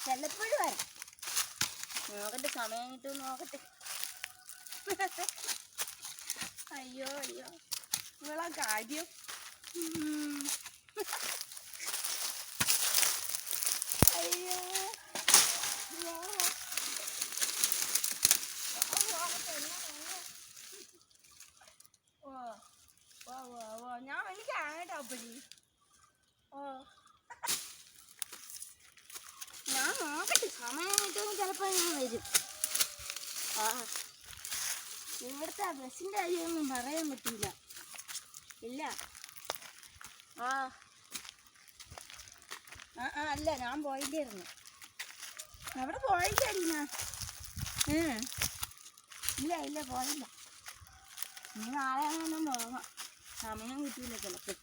ചെല്ലപ്പോഴും വരാം. നോക്കട്ടെ, സമയം കിട്ടും നോക്കട്ടെ. അയ്യോ അയ്യോ, നിങ്ങളാ കാര്യം. അയ്യോ ഞാൻ എനിക്ക് ആകട്ടെ അപ്പഴി. ഞാൻ നോക്കട്ടെ, സമയം കിട്ടുമെങ്കിൽ ചിലപ്പോൾ ഞാൻ വരും. ഇവിടുത്തെ ബസ്സിൻ്റെ കാര്യമൊന്നും പറയാൻ പറ്റില്ല. ഇല്ല. അല്ല, ഞാൻ പോയില്ലായിരുന്നു. അവിടെ പോയില്ലായിരുന്നു. ഇല്ല പോയില്ല. ഇനി നാളെ ഒന്നും പോകാം. സമയം കിട്ടിയില്ല ചിലപ്പോൾ.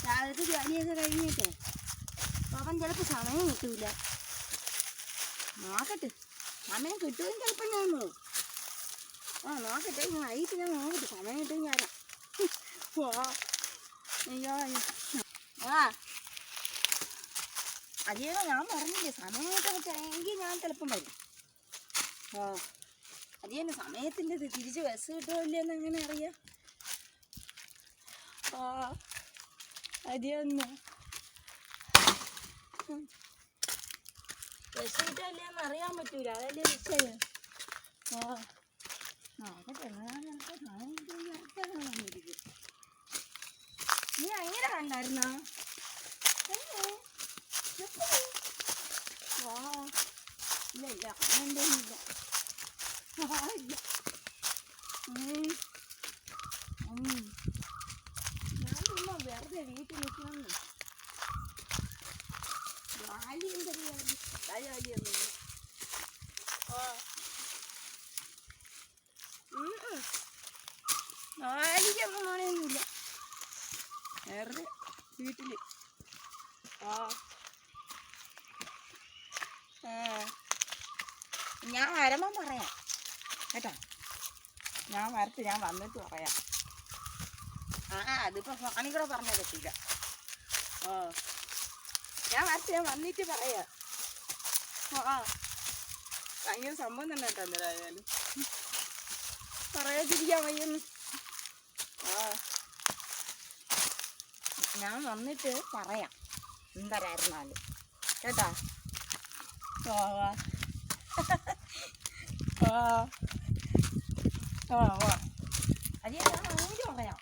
രാവിലത്തെ ജോലിയൊക്കെ കഴിഞ്ഞിട്ടേ പോകാൻ ചിലപ്പോൾ സമയം കിട്ടൂല. നോക്കട്ടെ, സമയം കിട്ടുമെങ്കിൽ ചിലപ്പോൾ ഞാൻ പോകും. നോക്കട്ടെ, ഞാൻ വൈകിട്ട് ഞാൻ നോക്കട്ടെ, സമയം കിട്ടും ഞാൻ. അയ്യോ അയ്യോ, ഞാൻ പറഞ്ഞില്ലേ സമയം കിട്ടുമെങ്കിൽ ഞാൻ ചിലപ്പം വരും. അത് തന്നെ, സമയത്തിൻ്റെ തിരിച്ച് ബസ് കിട്ടുമല്ലേന്ന് എങ്ങനെ അറിയാം? അതെയൊന്ന് ബസ് കിട്ടുമല്ലേന്ന് അറിയാൻ പറ്റൂല, അതല്ലേ വിഷയം. നോക്കട്ടെ, സമയം കിട്ടുമെങ്കിൽ നീ അങ്ങനെ കണ്ടായിരുന്നോ? ഇല്ല അങ്ങനെ ഇല്ല. ഞാൻ ചുമ്മാ വെറുതെ വീട്ടിൽ നിൽക്കണമെന്ന്. ജോലിയൊന്നുമില്ല. ജോലിക്കൊന്നും പോണയൊന്നുമില്ല, വെറുതെ വീട്ടിൽ. ഞാൻ വരുമ്പം പറയാം കേട്ടോ. ഞാൻ വരട്ടെ, ഞാൻ വന്നിട്ട് പറയാം. അതിപ്പോൾ ഫോണിൽ കൂടെ പറഞ്ഞാൽ പറ്റില്ല. ഞാൻ വരട്ടെ, ഞാൻ വന്നിട്ട് പറയാം. ഭയങ്കര സംഭവം തന്നെ കേട്ടോ. എന്തായാലും പറയാതിരിക്കാൻ വയ്യൊന്ന്. ഞാൻ വന്നിട്ട് പറയാം എന്തരായിരുന്നാലും കേട്ടോ. അത് ഞാൻ വന്നിട്ട് പറയാം.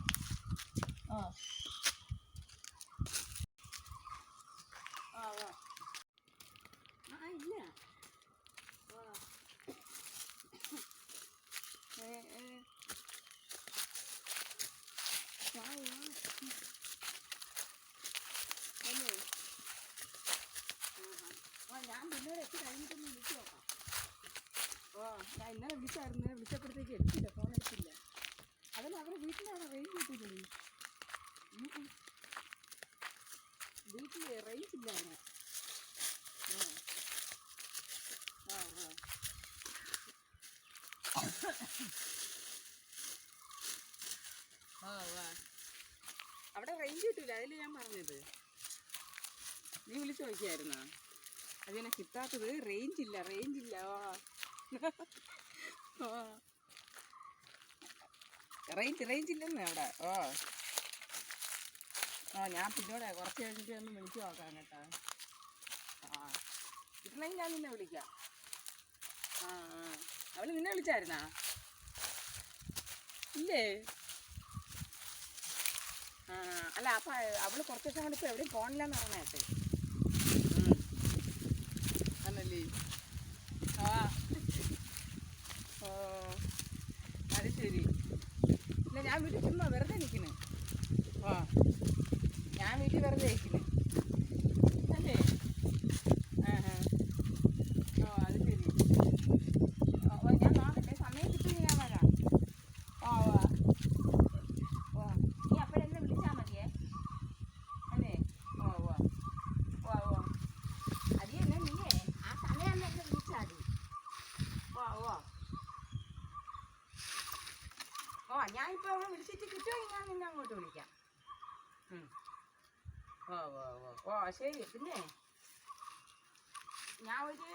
ഇല്ല ഞാൻ പിന്നീട് എത്തി കഴിഞ്ഞിട്ടൊന്ന് വിളിച്ചു നോക്കാം. ഞാൻ ഇന്നലെ വിളിച്ചായിരുന്നു. ഇന്നലെ വിളിച്ചപ്പോഴത്തേക്ക് എടുത്തില്ല, ഫോൺ എടുത്തില്ല. അതല്ല, അവരെ വീട്ടിലാണ് റേഞ്ച് കിട്ടിയില്ലേ? വീട്ടിൽ റേഞ്ച് ഇല്ലായിരുന്നു. ഓ വാ അവിടെ റേഞ്ച് കിട്ടൂല, അതില് ഞാൻ പറഞ്ഞത്. നീ വിളിച്ചു നോക്കിയായിരുന്നാ? അതിനെ കിട്ടാത്തത് റേഞ്ച് ഇല്ല. ഓ റേഞ്ച് ഇല്ലെന്ന് അവിടെ. ഓ ഞാൻ പിന്നോടെ കുറച്ച് കഴിഞ്ഞിട്ട് ഒന്ന് വിളിച്ചു നോക്കാം കേട്ടോ. കിട്ടണമെങ്കിൽ ഞാൻ നിന്നെ വിളിക്കാം. അവള് നിന്നെ വിളിച്ചായിരുന്നാ? ഇല്ലേ? അല്ല അപ്പം അവള് കുറച്ച് ദിവസം കൊണ്ട് ഇപ്പോൾ എവിടെയും പോണില്ലെന്ന് പറഞ്ഞേട്ടെ. ആണല്ലേ? ഓ അത് ശരി. ഇല്ല, ഞാൻ വീട്ടിൽ ചുമ്മാ വെറുതെ നിൽക്കുന്നു. ഞാൻ വീട്ടിൽ വെറുതെ നിൽക്കുന്നു അല്ലേ? അത് ശരി. ഞാൻ നോക്കട്ടെ, സമയം കിട്ടുമെങ്കിൽ ഞാൻ വരാം. നീ അപ്പോഴെന്നെ വിളിച്ചാൽ മതിയേ അല്ലേ? അത് തന്നെ, നീയേ ആ സമയം എന്നെ വിളിച്ചാൽ മതി. ഞാനിപ്പോൾ അവളെ വിളിച്ചിട്ട് കിട്ടുമെങ്കിൽ ഞാൻ നിന്നെ അങ്ങോട്ട് വിളിക്കാം. ശരി. പിന്നെ ഞാൻ ഒരു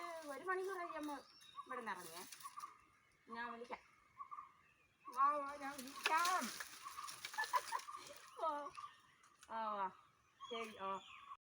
മണിക്കൂർ കഴിയുമ്പോൾ ഇവിടെ നിന്ന് ഇറങ്ങിയേ. ഞാൻ വിളിക്കാം. ഞാൻ വിളിക്കാം. ശരി.